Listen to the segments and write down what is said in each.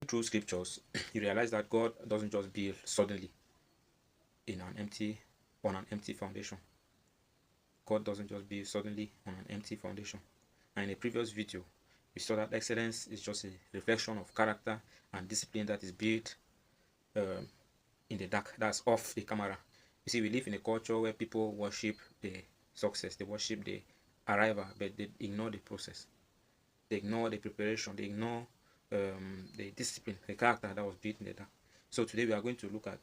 Through scriptures, you realize that God doesn't just build suddenly in an empty on an empty foundation. God doesn't just build suddenly on an empty foundation. And in a previous video, we saw that excellence is just a reflection of character and discipline that is built in the dark, that's off the camera. You see, we live in a culture where people worship the success, they worship the arrival, but they ignore the process. They ignore the preparation, they ignore the discipline, the character that was built in the dark. So today we are going to look at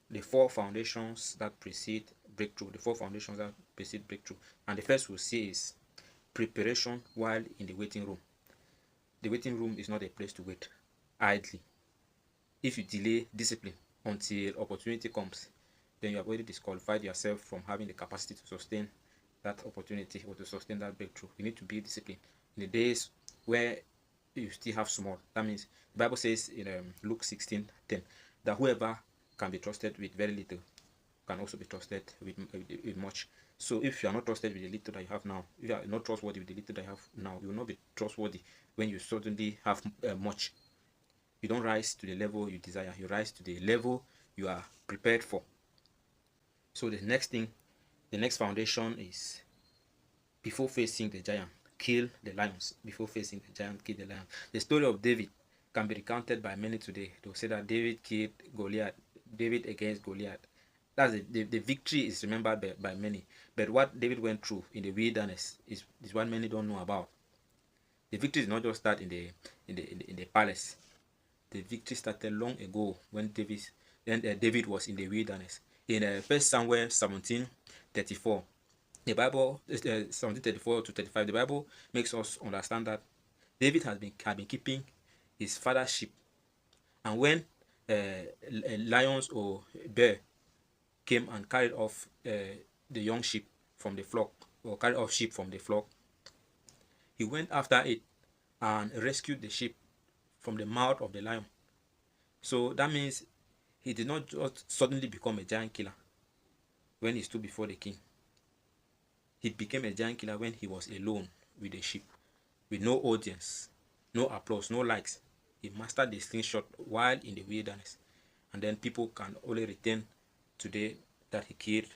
the four foundations that precede breakthrough, the four foundations that precede breakthrough. And the first we'll see is preparation while in the waiting room. The waiting room is not a place to wait idly. If you delay discipline until opportunity comes, then you have already disqualified yourself from having the capacity to sustain that opportunity or to sustain that breakthrough. You need to be disciplined in the days where you still have small. That means the Bible says in Luke 16:10 that whoever can be trusted with very little can also be trusted with much. So if you are not trusted with the little that you have now, if you are not trustworthy with the little that you have now, you will not be trustworthy when you suddenly have much. You don't rise to the level you desire, you rise to the level you are prepared for. So the next foundation is before facing the giant, kill the lions. Before facing the giant, kill the lion. The story of David can be recounted by many today. They'll say that David killed Goliath, David against Goliath. That's the victory is remembered by many. But what David went through in the wilderness is what many don't know about. The victory did not just start in the palace. The victory started long ago when David was in the wilderness. In 1 Samuel 17:34, the Bible 17:34 to 35, the Bible makes us understand that David had been keeping his father's sheep, and when lions or bear came and carried off the young sheep from the flock, or carried off sheep from the flock, he went after it and rescued the sheep from the mouth of the lion. So that means he did not just suddenly become a giant killer when he stood before the king. He became a giant killer when he was alone with the sheep, with no audience, no applause, no likes. He mastered the slingshot while in the wilderness, and then people can only retain today that he killed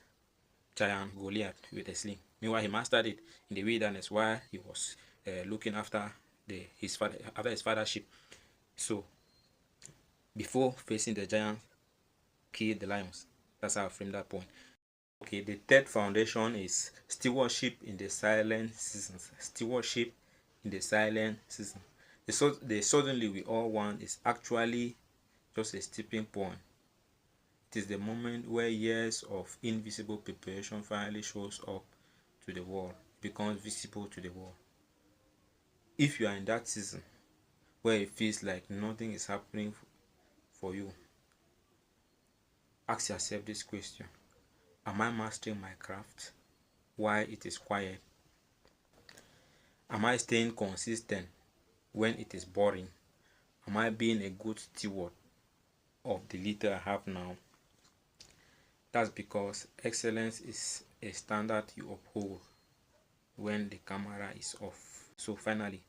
giant Goliath with a sling. Meanwhile, he mastered it in the wilderness while he was looking after his father's sheep. So before facing the giant, kill the lions. That's how I frame that point. Okay, the third foundation is stewardship in the silent seasons. Stewardship in the silent season. The suddenly we all want is actually just a tipping point. It is the moment where years of invisible preparation finally shows up to the world, becomes visible to the world. If you are in that season where it feels like nothing is happening for you, ask yourself this question: am I mastering my craft while it is quiet? Am I staying consistent when it is boring? Am I being a good steward of the little I have now? That's because excellence is a standard you uphold when the camera is off. So finally,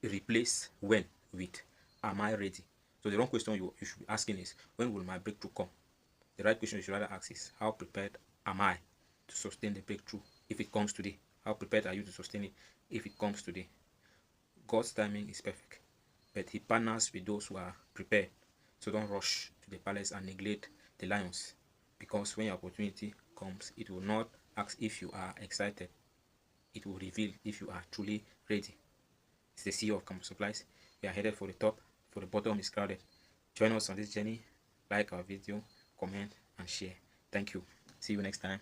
replace when with am I ready? So the wrong question you should be asking is, when will my breakthrough come? The right question you should rather ask is, how prepared am I to sustain the breakthrough if it comes today? How prepared are you to sustain it if it comes today? God's timing is perfect, but he partners with those who are prepared. So don't rush to the palace and neglect the lions, because when your opportunity comes, it will not ask if you are excited. It will reveal if you are truly ready. It's the CEO of Campus Supplies. We are headed for the top, for the bottom is crowded. Join us on this journey. Like our video, comment, and share. Thank you. See you next time.